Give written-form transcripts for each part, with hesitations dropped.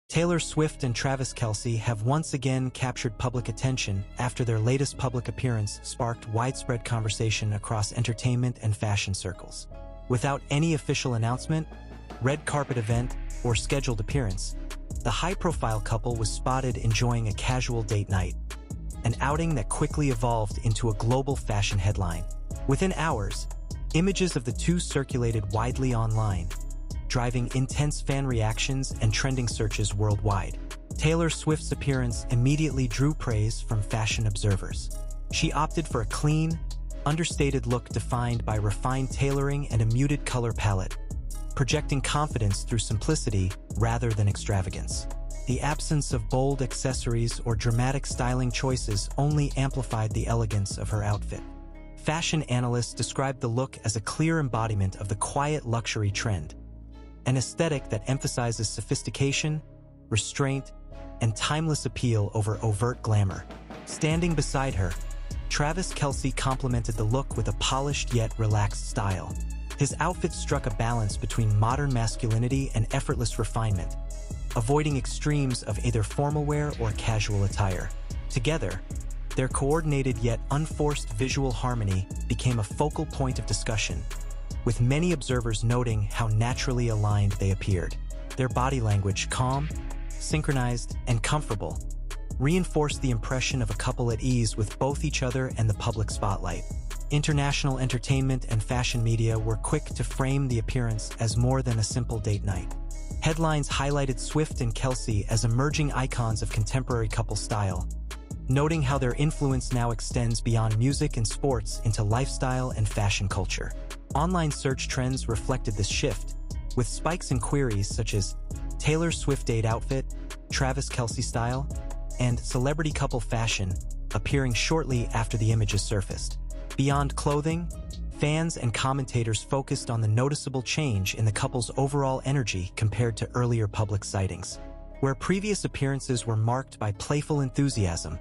Taylor Swift and Travis Kelce have once again captured public attention after their latest public appearance sparked widespread conversation across entertainment and fashion circles. Without any official announcement, red carpet event, or scheduled appearance, the high-profile couple was spotted enjoying a casual date night, an outing that quickly evolved into a global fashion headline. Within hours, images of the two circulated widely online, driving intense fan reactions and trending searches worldwide. Taylor Swift's appearance immediately drew praise from fashion observers. She opted for a clean, understated look defined by refined tailoring and a muted color palette, projecting confidence through simplicity rather than extravagance. The absence of bold accessories or dramatic styling choices only amplified the elegance of her outfit. Fashion analysts described the look as a clear embodiment of the quiet luxury trend, an aesthetic that emphasizes sophistication, restraint, and timeless appeal over overt glamour. Standing beside her, Travis Kelce complemented the look with a polished yet relaxed style. His outfit struck a balance between modern masculinity and effortless refinement, avoiding extremes of either formal wear or casual attire. Together, their coordinated yet unforced visual harmony became a focal point of discussion, with many observers noting how naturally aligned they appeared. Their body language, calm, synchronized, and comfortable, reinforced the impression of a couple at ease with both each other and the public spotlight. International entertainment and fashion media were quick to frame the appearance as more than a simple date night. Headlines highlighted Swift and Kelce as emerging icons of contemporary couple style, noting how their influence now extends beyond music and sports into lifestyle and fashion culture. Online search trends reflected this shift, with spikes in queries such as Taylor Swift date outfit, Travis Kelce style, and celebrity couple fashion appearing shortly after the images surfaced. Beyond clothing, fans and commentators focused on the noticeable change in the couple's overall energy compared to earlier public sightings. Where previous appearances were marked by playful enthusiasm,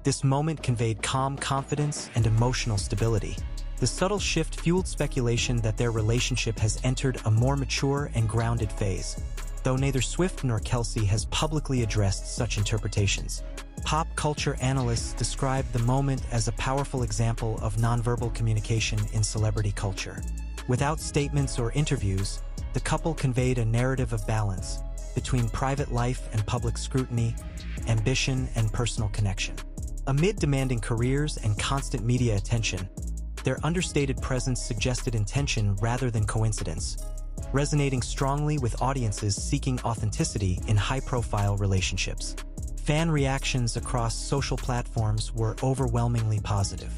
this moment conveyed calm confidence and emotional stability. The subtle shift fueled speculation that their relationship has entered a more mature and grounded phase, though neither Swift nor Kelce has publicly addressed such interpretations. Pop culture analysts describe the moment as a powerful example of nonverbal communication in celebrity culture. Without statements or interviews, the couple conveyed a narrative of balance between private life and public scrutiny, ambition and personal connection. Amid demanding careers and constant media attention, their understated presence suggested intention rather than coincidence, resonating strongly with audiences seeking authenticity in high-profile relationships. Fan reactions across social platforms were overwhelmingly positive.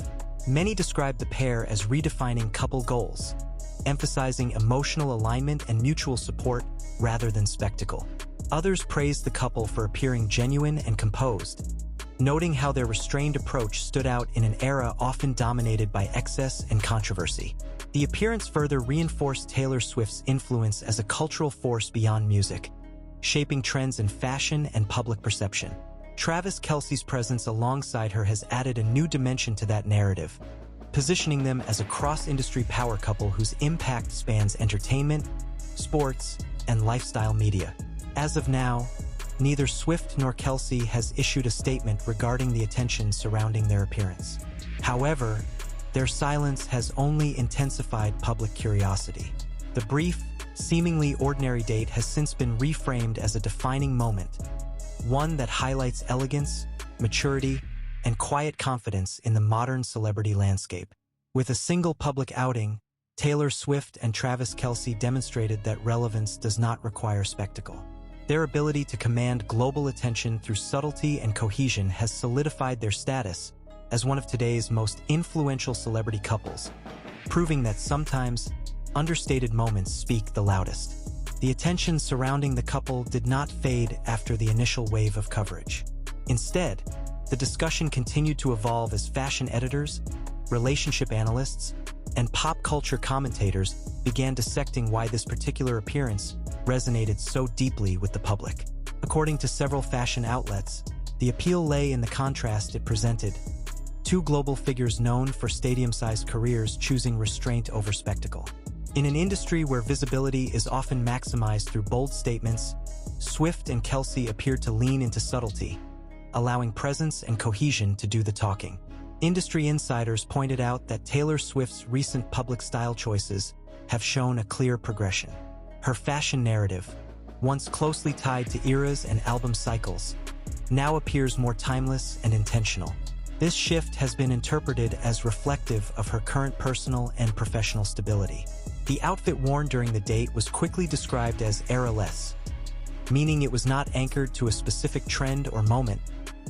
Many described the pair as redefining couple goals, emphasizing emotional alignment and mutual support rather than spectacle. Others praised the couple for appearing genuine and composed, noting how their restrained approach stood out in an era often dominated by excess and controversy. The appearance further reinforced Taylor Swift's influence as a cultural force beyond music, shaping trends in fashion and public perception. Travis Kelce's presence alongside her has added a new dimension to that narrative, positioning them as a cross-industry power couple whose impact spans entertainment, sports, and lifestyle media. As of now, neither Swift nor Kelce has issued a statement regarding the attention surrounding their appearance. However, their silence has only intensified public curiosity. The brief, seemingly ordinary date has since been reframed as a defining moment, one that highlights elegance, maturity, and quiet confidence in the modern celebrity landscape. With a single public outing, Taylor Swift and Travis Kelce demonstrated that relevance does not require spectacle. Their ability to command global attention through subtlety and cohesion has solidified their status as one of today's most influential celebrity couples, proving that sometimes understated moments speak the loudest. The attention surrounding the couple did not fade after the initial wave of coverage. Instead, the discussion continued to evolve as fashion editors, relationship analysts, and pop culture commentators began dissecting why this particular appearance resonated so deeply with the public. According to several fashion outlets, the appeal lay in the contrast it presented. Two global figures known for stadium-sized careers choosing restraint over spectacle. In an industry where visibility is often maximized through bold statements, Swift and Kelce appeared to lean into subtlety, allowing presence and cohesion to do the talking. Industry insiders pointed out that Taylor Swift's recent public style choices have shown a clear progression. Her fashion narrative, once closely tied to eras and album cycles, now appears more timeless and intentional. This shift has been interpreted as reflective of her current personal and professional stability. The outfit worn during the date was quickly described as era-less, meaning it was not anchored to a specific trend or moment,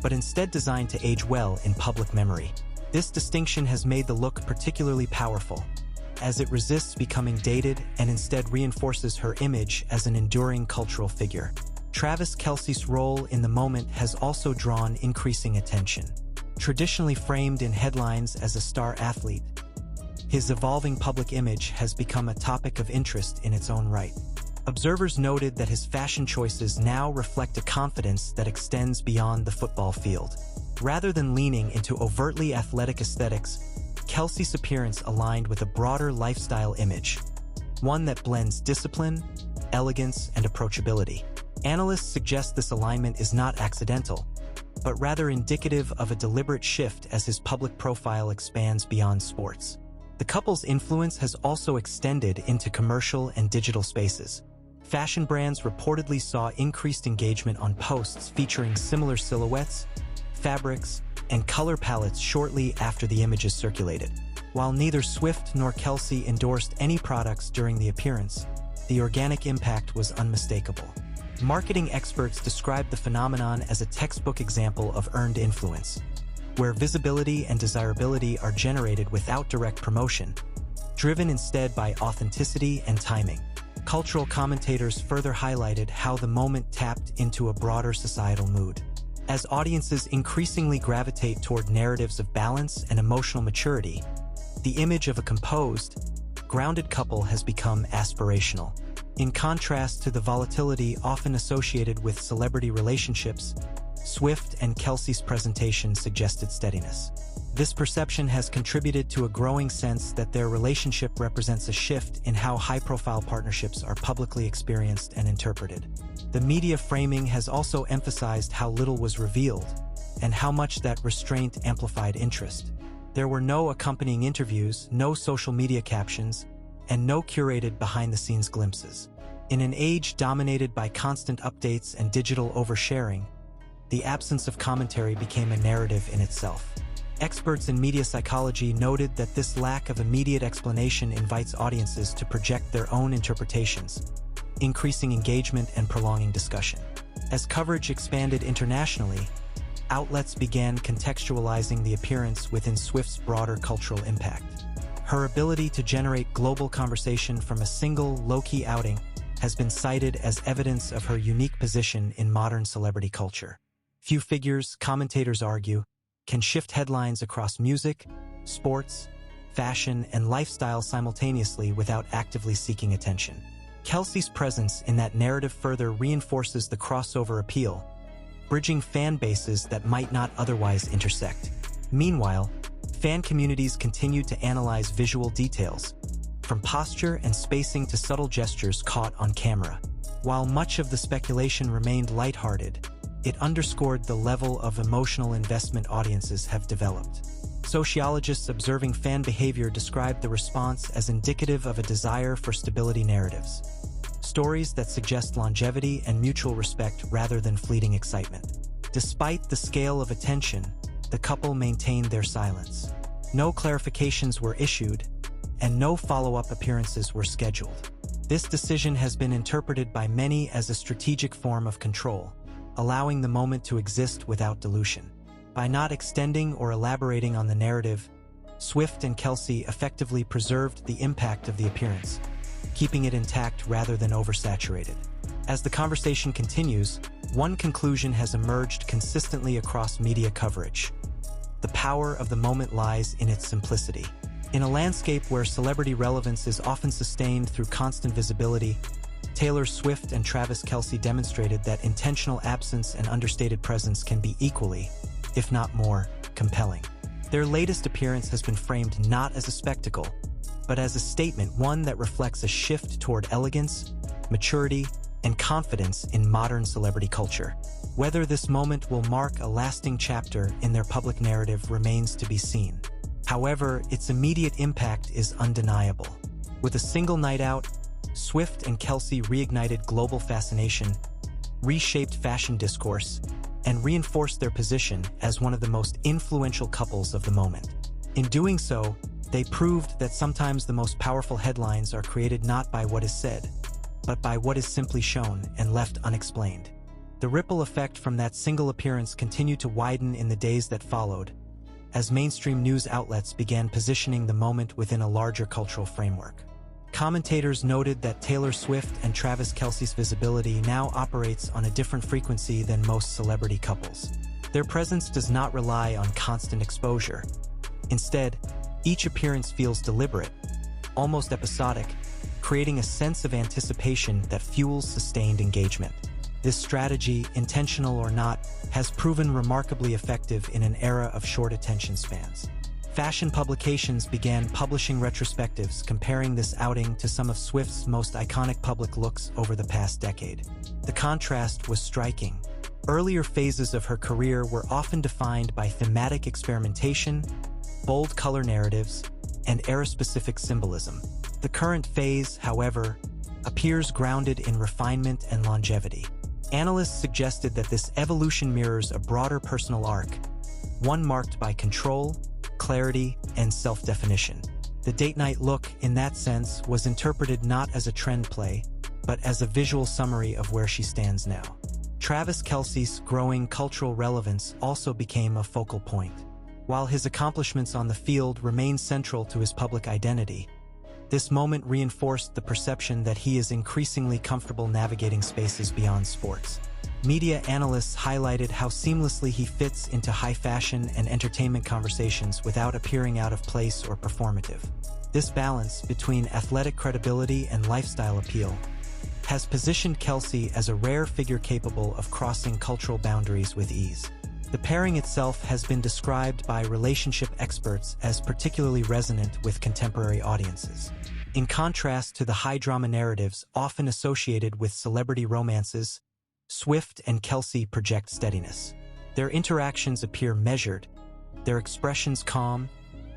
but instead designed to age well in public memory. This distinction has made the look particularly powerful, as it resists becoming dated and instead reinforces her image as an enduring cultural figure. Travis Kelce's role in the moment has also drawn increasing attention. Traditionally framed in headlines as a star athlete, his evolving public image has become a topic of interest in its own right. Observers noted that his fashion choices now reflect a confidence that extends beyond the football field. Rather than leaning into overtly athletic aesthetics, Kelce's appearance aligned with a broader lifestyle image, one that blends discipline, elegance, and approachability. Analysts suggest this alignment is not accidental, but rather indicative of a deliberate shift as his public profile expands beyond sports. The couple's influence has also extended into commercial and digital spaces. Fashion brands reportedly saw increased engagement on posts featuring similar silhouettes, fabrics, and color palettes shortly after the images circulated. While neither Swift nor Kelce endorsed any products during the appearance, the organic impact was unmistakable. Marketing experts describe the phenomenon as a textbook example of earned influence, where visibility and desirability are generated without direct promotion, driven instead by authenticity and timing. Cultural commentators further highlighted how the moment tapped into a broader societal mood. As audiences increasingly gravitate toward narratives of balance and emotional maturity, the image of a composed, grounded couple has become aspirational. In contrast to the volatility often associated with celebrity relationships, Swift and Kelce's presentation suggested steadiness. This perception has contributed to a growing sense that their relationship represents a shift in how high-profile partnerships are publicly experienced and interpreted. The media framing has also emphasized how little was revealed, and how much that restraint amplified interest. There were no accompanying interviews, no social media captions, and no curated behind-the-scenes glimpses. In an age dominated by constant updates and digital oversharing, the absence of commentary became a narrative in itself. Experts in media psychology noted that this lack of immediate explanation invites audiences to project their own interpretations, increasing engagement and prolonging discussion. As coverage expanded internationally, outlets began contextualizing the appearance within Swift's broader cultural impact. Her ability to generate global conversation from a single, low-key outing has been cited as evidence of her unique position in modern celebrity culture. Few figures, commentators argue, can shift headlines across music, sports, fashion, and lifestyle simultaneously without actively seeking attention. Kelce's presence in that narrative further reinforces the crossover appeal, bridging fan bases that might not otherwise intersect. Meanwhile, fan communities continue to analyze visual details, from posture and spacing to subtle gestures caught on camera. While much of the speculation remained lighthearted, it underscored the level of emotional investment audiences have developed. Sociologists observing fan behavior described the response as indicative of a desire for stability narratives, stories that suggest longevity and mutual respect rather than fleeting excitement. Despite the scale of attention, the couple maintained their silence. No clarifications were issued, and no follow-up appearances were scheduled. This decision has been interpreted by many as a strategic form of control, allowing the moment to exist without dilution. By not extending or elaborating on the narrative, Swift and Kelce effectively preserved the impact of the appearance, keeping it intact rather than oversaturated. As the conversation continues, one conclusion has emerged consistently across media coverage. The power of the moment lies in its simplicity. In a landscape where celebrity relevance is often sustained through constant visibility, Taylor Swift and Travis Kelce demonstrated that intentional absence and understated presence can be equally, if not more, compelling. Their latest appearance has been framed not as a spectacle, but as a statement, one that reflects a shift toward elegance, maturity, and confidence in modern celebrity culture. Whether this moment will mark a lasting chapter in their public narrative remains to be seen. However, its immediate impact is undeniable. With a single night out, Swift and Kelce reignited global fascination, reshaped fashion discourse, and reinforced their position as one of the most influential couples of the moment. In doing so, they proved that sometimes the most powerful headlines are created not by what is said, but by what is simply shown and left unexplained. The ripple effect from that single appearance continued to widen in the days that followed, as mainstream news outlets began positioning the moment within a larger cultural framework. Commentators noted that Taylor Swift and Travis Kelce's visibility now operates on a different frequency than most celebrity couples. Their presence does not rely on constant exposure. Instead, each appearance feels deliberate, almost episodic, creating a sense of anticipation that fuels sustained engagement. This strategy, intentional or not, has proven remarkably effective in an era of short attention spans. Fashion publications began publishing retrospectives comparing this outing to some of Swift's most iconic public looks over the past decade. The contrast was striking. Earlier phases of her career were often defined by thematic experimentation, bold color narratives, and era-specific symbolism. The current phase, however, appears grounded in refinement and longevity. Analysts suggested that this evolution mirrors a broader personal arc, one marked by control, clarity, and self-definition. The date-night look, in that sense, was interpreted not as a trend play, but as a visual summary of where she stands now. Travis Kelce's growing cultural relevance also became a focal point. While his accomplishments on the field remain central to his public identity, this moment reinforced the perception that he is increasingly comfortable navigating spaces beyond sports. Media analysts highlighted how seamlessly he fits into high fashion and entertainment conversations without appearing out of place or performative. This balance between athletic credibility and lifestyle appeal has positioned Kelce as a rare figure capable of crossing cultural boundaries with ease. The pairing itself has been described by relationship experts as particularly resonant with contemporary audiences. In contrast to the high-drama narratives often associated with celebrity romances, Swift and Kelce project steadiness. Their interactions appear measured, their expressions calm,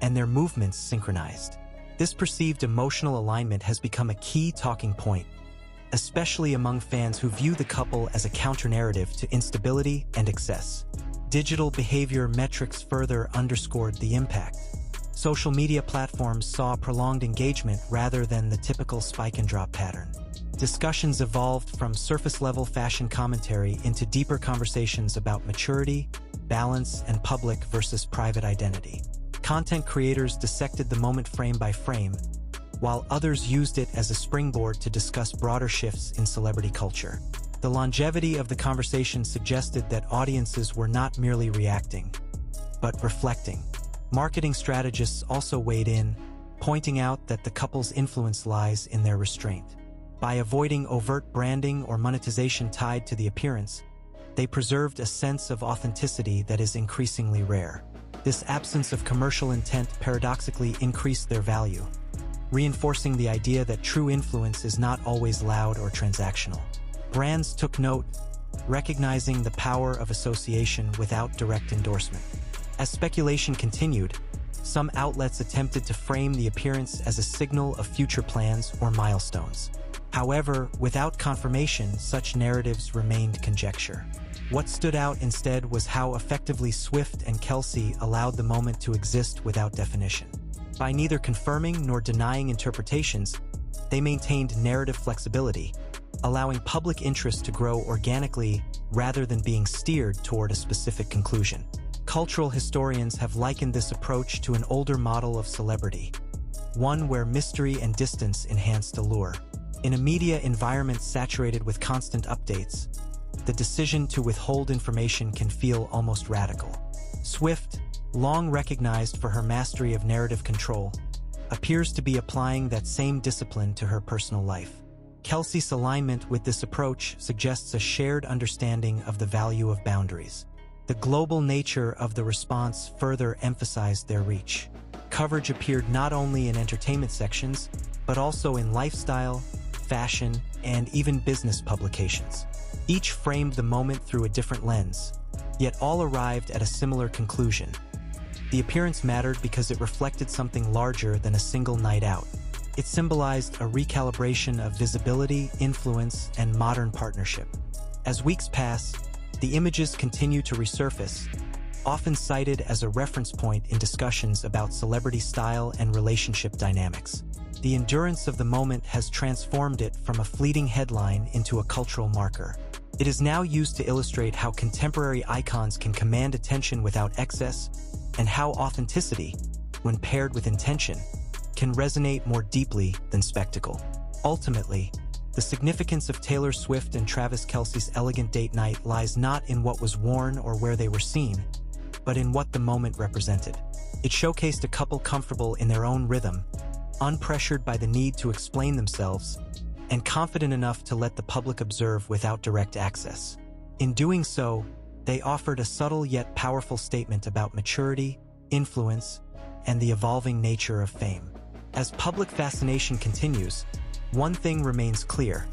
and their movements synchronized. This perceived emotional alignment has become a key talking point, especially among fans who view the couple as a counter-narrative to instability and excess. Digital behavior metrics further underscored the impact. Social media platforms saw prolonged engagement rather than the typical spike-and-drop pattern. Discussions evolved from surface-level fashion commentary into deeper conversations about maturity, balance, and public versus private identity. Content creators dissected the moment frame by frame, while others used it as a springboard to discuss broader shifts in celebrity culture. The longevity of the conversation suggested that audiences were not merely reacting, but reflecting. Marketing strategists also weighed in, pointing out that the couple's influence lies in their restraint. By avoiding overt branding or monetization tied to the appearance, they preserved a sense of authenticity that is increasingly rare. This absence of commercial intent paradoxically increased their value, reinforcing the idea that true influence is not always loud or transactional. Brands took note, recognizing the power of association without direct endorsement. As speculation continued, some outlets attempted to frame the appearance as a signal of future plans or milestones. However, without confirmation, such narratives remained conjecture. What stood out instead was how effectively Swift and Kelce allowed the moment to exist without definition. By neither confirming nor denying interpretations, they maintained narrative flexibility, allowing public interest to grow organically rather than being steered toward a specific conclusion. Cultural historians have likened this approach to an older model of celebrity, one where mystery and distance enhanced allure. In a media environment saturated with constant updates, the decision to withhold information can feel almost radical. Swift, long recognized for her mastery of narrative control, appears to be applying that same discipline to her personal life. Kelce's alignment with this approach suggests a shared understanding of the value of boundaries. The global nature of the response further emphasized their reach. Coverage appeared not only in entertainment sections, but also in lifestyle, fashion, and even business publications. Each framed the moment through a different lens, yet all arrived at a similar conclusion. The appearance mattered because it reflected something larger than a single night out. It symbolized a recalibration of visibility, influence, and modern partnership. As weeks pass, the images continue to resurface, often cited as a reference point in discussions about celebrity style and relationship dynamics. The endurance of the moment has transformed it from a fleeting headline into a cultural marker. It is now used to illustrate how contemporary icons can command attention without excess, and how authenticity, when paired with intention, can resonate more deeply than spectacle. Ultimately, the significance of Taylor Swift and Travis Kelce's elegant date night lies not in what was worn or where they were seen, but in what the moment represented. It showcased a couple comfortable in their own rhythm, unpressured by the need to explain themselves, and confident enough to let the public observe without direct access. In doing so, they offered a subtle yet powerful statement about maturity, influence, and the evolving nature of fame. As public fascination continues, one thing remains clear.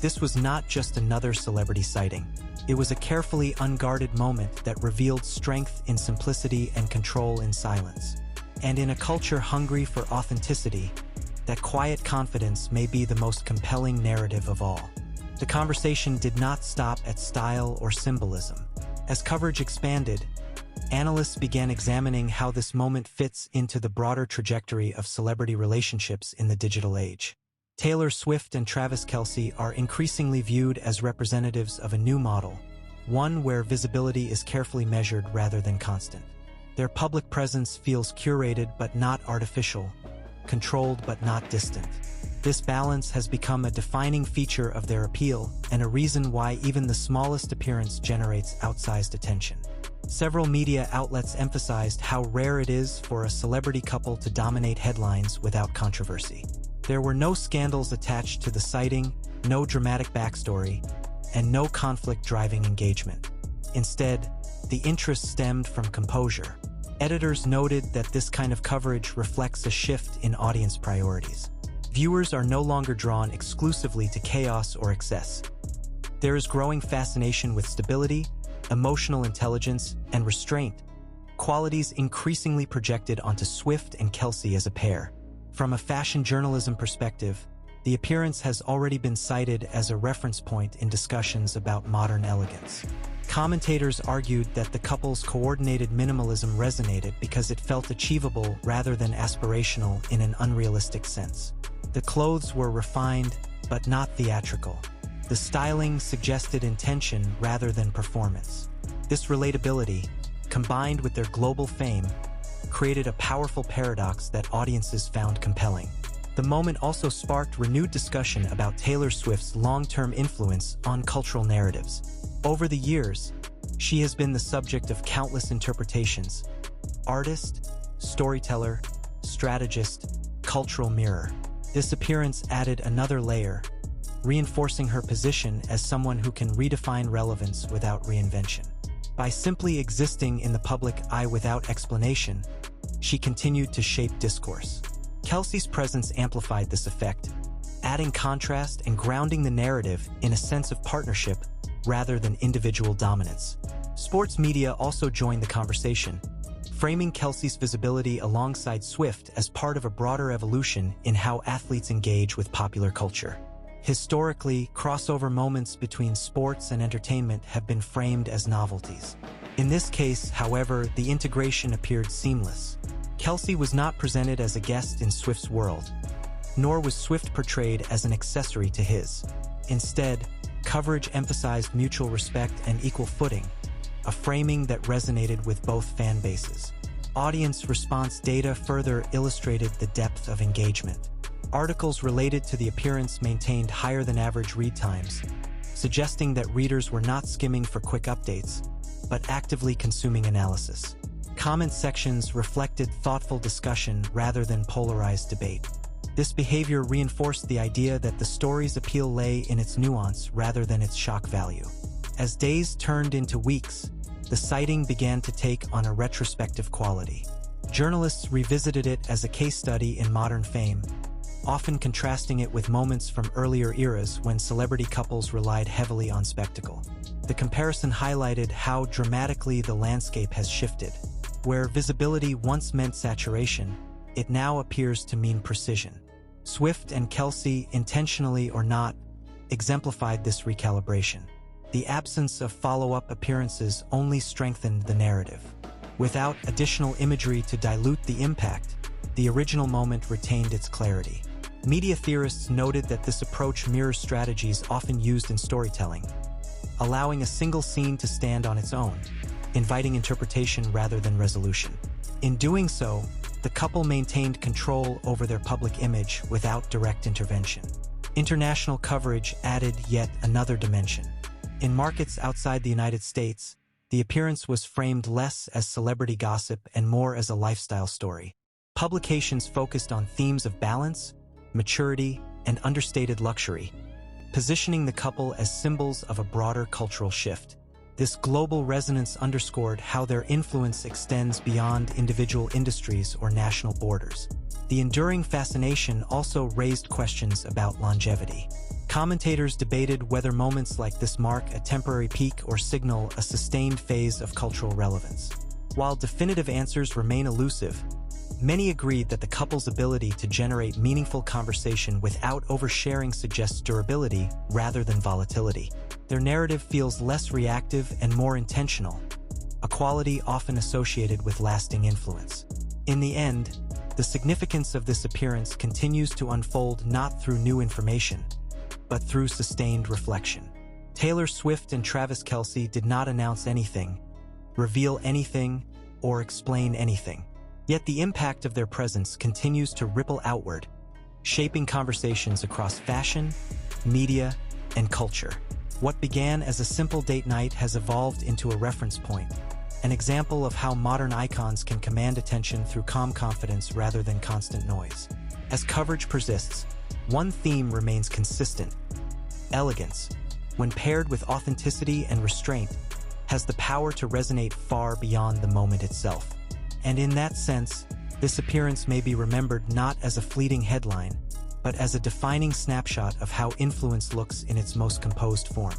This was not just another celebrity sighting. It was a carefully unguarded moment that revealed strength in simplicity and control in silence. And in a culture hungry for authenticity, that quiet confidence may be the most compelling narrative of all. The conversation did not stop at style or symbolism. As coverage expanded, analysts began examining how this moment fits into the broader trajectory of celebrity relationships in the digital age. Taylor Swift and Travis Kelce are increasingly viewed as representatives of a new model, one where visibility is carefully measured rather than constant. Their public presence feels curated but not artificial, controlled but not distant. This balance has become a defining feature of their appeal and a reason why even the smallest appearance generates outsized attention. Several media outlets emphasized how rare it is for a celebrity couple to dominate headlines without controversy. There were no scandals attached to the sighting, no dramatic backstory, and no conflict driving engagement. Instead, the interest stemmed from composure. Editors noted that this kind of coverage reflects a shift in audience priorities. Viewers are no longer drawn exclusively to chaos or excess. There is growing fascination with stability, emotional intelligence, and restraint, qualities increasingly projected onto Swift and Kelce as a pair. From a fashion journalism perspective, the appearance has already been cited as a reference point in discussions about modern elegance. Commentators argued that the couple's coordinated minimalism resonated because it felt achievable rather than aspirational in an unrealistic sense. The clothes were refined, but not theatrical. The styling suggested intention rather than performance. This relatability, combined with their global fame, created a powerful paradox that audiences found compelling. The moment also sparked renewed discussion about Taylor Swift's long-term influence on cultural narratives. Over the years, she has been the subject of countless interpretations: artist, storyteller, strategist, cultural mirror. This appearance added another layer, reinforcing her position as someone who can redefine relevance without reinvention. By simply existing in the public eye without explanation, she continued to shape discourse. Kelce's presence amplified this effect, adding contrast and grounding the narrative in a sense of partnership rather than individual dominance. Sports media also joined the conversation, framing Kelce's visibility alongside Swift as part of a broader evolution in how athletes engage with popular culture. Historically, crossover moments between sports and entertainment have been framed as novelties. In this case, however, the integration appeared seamless. Kelce was not presented as a guest in Swift's world, nor was Swift portrayed as an accessory to his. Instead, coverage emphasized mutual respect and equal footing, a framing that resonated with both fan bases. Audience response data further illustrated the depth of engagement. Articles related to the appearance maintained higher than average read times, suggesting that readers were not skimming for quick updates, but actively consuming analysis. Comment sections reflected thoughtful discussion rather than polarized debate. This behavior reinforced the idea that the story's appeal lay in its nuance rather than its shock value. As days turned into weeks, the sighting began to take on a retrospective quality. Journalists revisited it as a case study in modern fame, often contrasting it with moments from earlier eras when celebrity couples relied heavily on spectacle. The comparison highlighted how dramatically the landscape has shifted. Where visibility once meant saturation, it now appears to mean precision. Swift and Kelce, intentionally or not, exemplified this recalibration. The absence of follow-up appearances only strengthened the narrative. Without additional imagery to dilute the impact, the original moment retained its clarity. Media theorists noted that this approach mirrors strategies often used in storytelling, allowing a single scene to stand on its own, inviting interpretation rather than resolution. In doing so, the couple maintained control over their public image without direct intervention. International coverage added yet another dimension. In markets outside the United States, the appearance was framed less as celebrity gossip and more as a lifestyle story. Publications focused on themes of balance, maturity, and understated luxury, positioning the couple as symbols of a broader cultural shift. This global resonance underscored how their influence extends beyond individual industries or national borders. The enduring fascination also raised questions about longevity. Commentators debated whether moments like this mark a temporary peak or signal a sustained phase of cultural relevance. While definitive answers remain elusive, many agreed that the couple's ability to generate meaningful conversation without oversharing suggests durability rather than volatility. Their narrative feels less reactive and more intentional, a quality often associated with lasting influence. In the end, the significance of this appearance continues to unfold not through new information, but through sustained reflection. Taylor Swift and Travis Kelce did not announce anything, reveal anything, or explain anything. Yet the impact of their presence continues to ripple outward, shaping conversations across fashion, media, and culture. What began as a simple date night has evolved into a reference point, an example of how modern icons can command attention through calm confidence rather than constant noise. As coverage persists, one theme remains consistent: elegance, when paired with authenticity and restraint, has the power to resonate far beyond the moment itself. And in that sense, this appearance may be remembered not as a fleeting headline, but as a defining snapshot of how influence looks in its most composed form.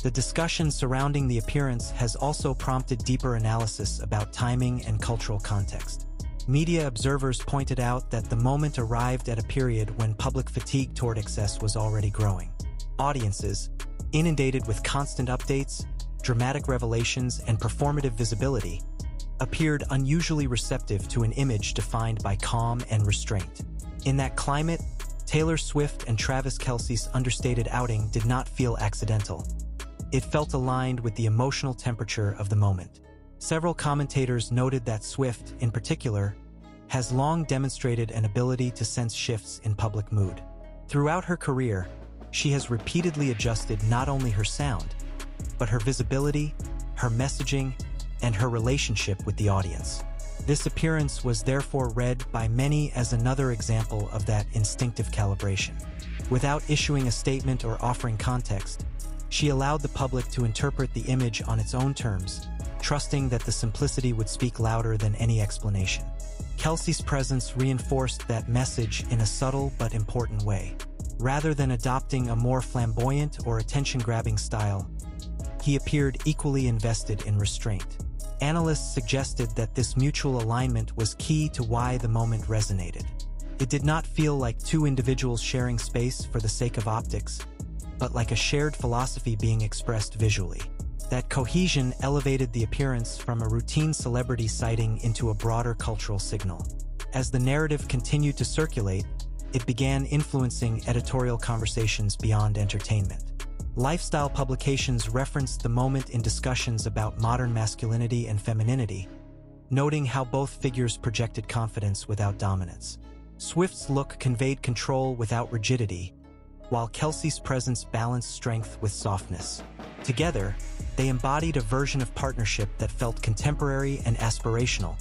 The discussion surrounding the appearance has also prompted deeper analysis about timing and cultural context. Media observers pointed out that the moment arrived at a period when public fatigue toward excess was already growing. Audiences, inundated with constant updates, dramatic revelations, and performative visibility, appeared unusually receptive to an image defined by calm and restraint. In that climate, Taylor Swift and Travis Kelce's understated outing did not feel accidental. It felt aligned with the emotional temperature of the moment. Several commentators noted that Swift, in particular, has long demonstrated an ability to sense shifts in public mood. Throughout her career, she has repeatedly adjusted not only her sound, but her visibility, her messaging, and her relationship with the audience. This appearance was therefore read by many as another example of that instinctive calibration. Without issuing a statement or offering context, she allowed the public to interpret the image on its own terms, trusting that the simplicity would speak louder than any explanation. Kelce's presence reinforced that message in a subtle but important way. Rather than adopting a more flamboyant or attention-grabbing style, he appeared equally invested in restraint. Analysts suggested that this mutual alignment was key to why the moment resonated. It did not feel like two individuals sharing space for the sake of optics, but like a shared philosophy being expressed visually. That cohesion elevated the appearance from a routine celebrity sighting into a broader cultural signal. As the narrative continued to circulate, it began influencing editorial conversations beyond entertainment. Lifestyle publications referenced the moment in discussions about modern masculinity and femininity, noting how both figures projected confidence without dominance. Swift's look conveyed control without rigidity, while Kelce's presence balanced strength with softness. Together, they embodied a version of partnership that felt contemporary and aspirational,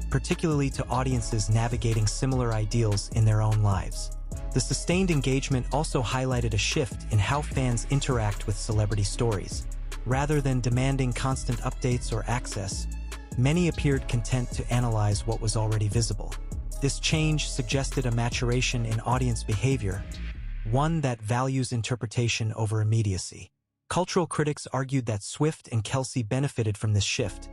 particularly to audiences navigating similar ideals in their own lives. The sustained engagement also highlighted a shift in how fans interact with celebrity stories. Rather than demanding constant updates or access, many appeared content to analyze what was already visible. This change suggested a maturation in audience behavior, one that values interpretation over immediacy. Cultural critics argued that Swift and Kelce benefited from this shift,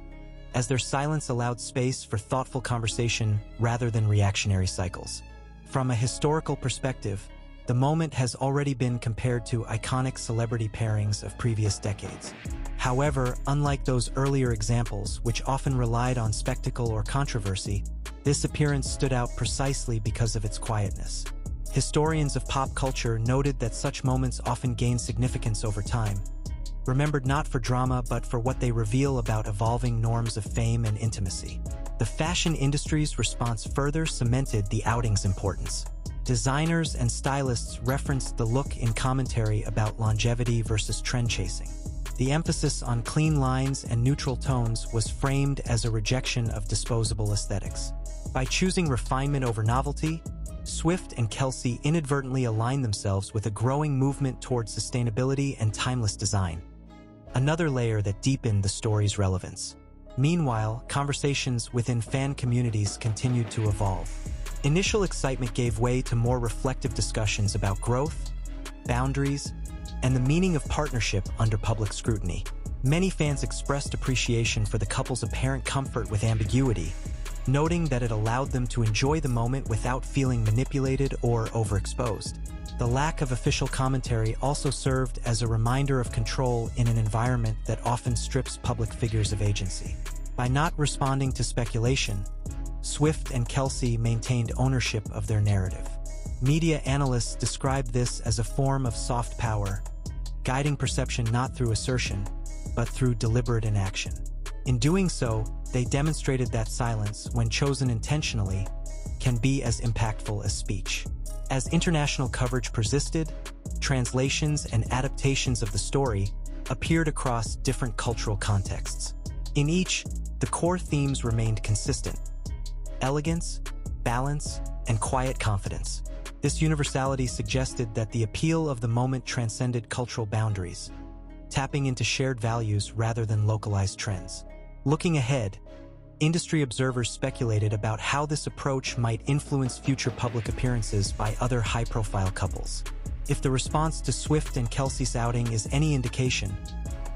as their silence allowed space for thoughtful conversation rather than reactionary cycles. From a historical perspective, the moment has already been compared to iconic celebrity pairings of previous decades. However, unlike those earlier examples, which often relied on spectacle or controversy, this appearance stood out precisely because of its quietness. Historians of pop culture noted that such moments often gain significance over time, remembered not for drama but for what they reveal about evolving norms of fame and intimacy. The fashion industry's response further cemented the outing's importance. Designers and stylists referenced the look in commentary about longevity versus trend chasing. The emphasis on clean lines and neutral tones was framed as a rejection of disposable aesthetics. By choosing refinement over novelty, Swift and Kelce inadvertently aligned themselves with a growing movement towards sustainability and timeless design, another layer that deepened the story's relevance. Meanwhile, conversations within fan communities continued to evolve. Initial excitement gave way to more reflective discussions about growth, boundaries, and the meaning of partnership under public scrutiny. Many fans expressed appreciation for the couple's apparent comfort with ambiguity, noting that it allowed them to enjoy the moment without feeling manipulated or overexposed. The lack of official commentary also served as a reminder of control in an environment that often strips public figures of agency. By not responding to speculation, Swift and Kelce maintained ownership of their narrative. Media analysts described this as a form of soft power, guiding perception not through assertion, but through deliberate inaction. In doing so, they demonstrated that silence, when chosen intentionally, can be as impactful as speech. As international coverage persisted, translations and adaptations of the story appeared across different cultural contexts. In each, the core themes remained consistent: elegance, balance, and quiet confidence. This universality suggested that the appeal of the moment transcended cultural boundaries, tapping into shared values rather than localized trends. Looking ahead, industry observers speculated about how this approach might influence future public appearances by other high-profile couples. If the response to Swift and Kelce's outing is any indication,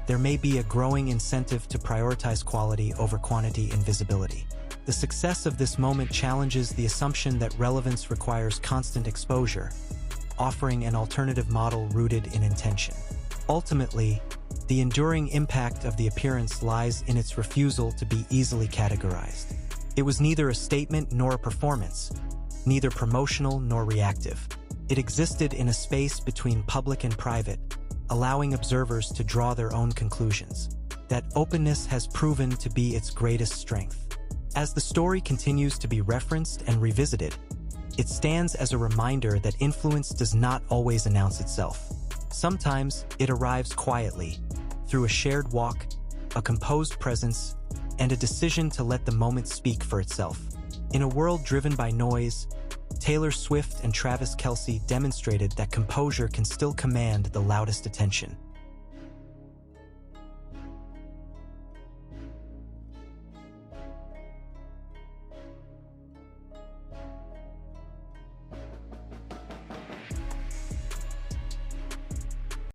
there may be a growing incentive to prioritize quality over quantity and visibility. The success of this moment challenges the assumption that relevance requires constant exposure, offering an alternative model rooted in intention. Ultimately, the enduring impact of the appearance lies in its refusal to be easily categorized. It was neither a statement nor a performance, neither promotional nor reactive. It existed in a space between public and private, allowing observers to draw their own conclusions. That openness has proven to be its greatest strength. As the story continues to be referenced and revisited, it stands as a reminder that influence does not always announce itself. Sometimes it arrives quietly, through a shared walk, a composed presence, and a decision to let the moment speak for itself. In a world driven by noise, Taylor Swift and Travis Kelce demonstrated that composure can still command the loudest attention.